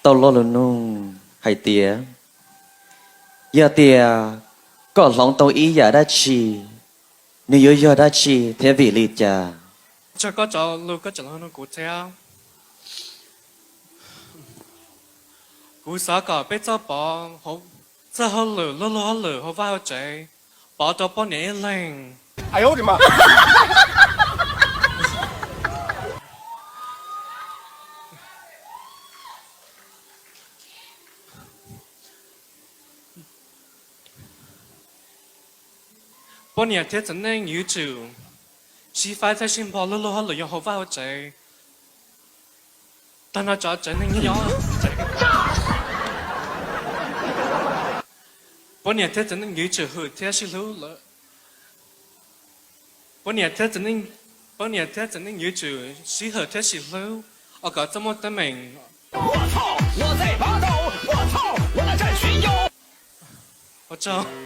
tao lo luôn nung hay tía giờ tía có lòng tao ý giờ đã chi nếu giờ đã chi thế vì lý cha cho có cho lưu có cho nó cụ theo cụ xã cả biết cho bỏ họ cho họ lử họ vào chạy bỏ cho bỏ nhẹ lên 哎呦我的妈！bỏ nhẹ thế真能有救是phải在心跑lử用họ vào chạy但那叫真能有bỏ nhẹ thế真能有救后thế是lưu了bỏ nhẹ thế真能有救是后thế是lưu我搞这么的明我操！我在拔刀！我操！我来战群妖！我知道。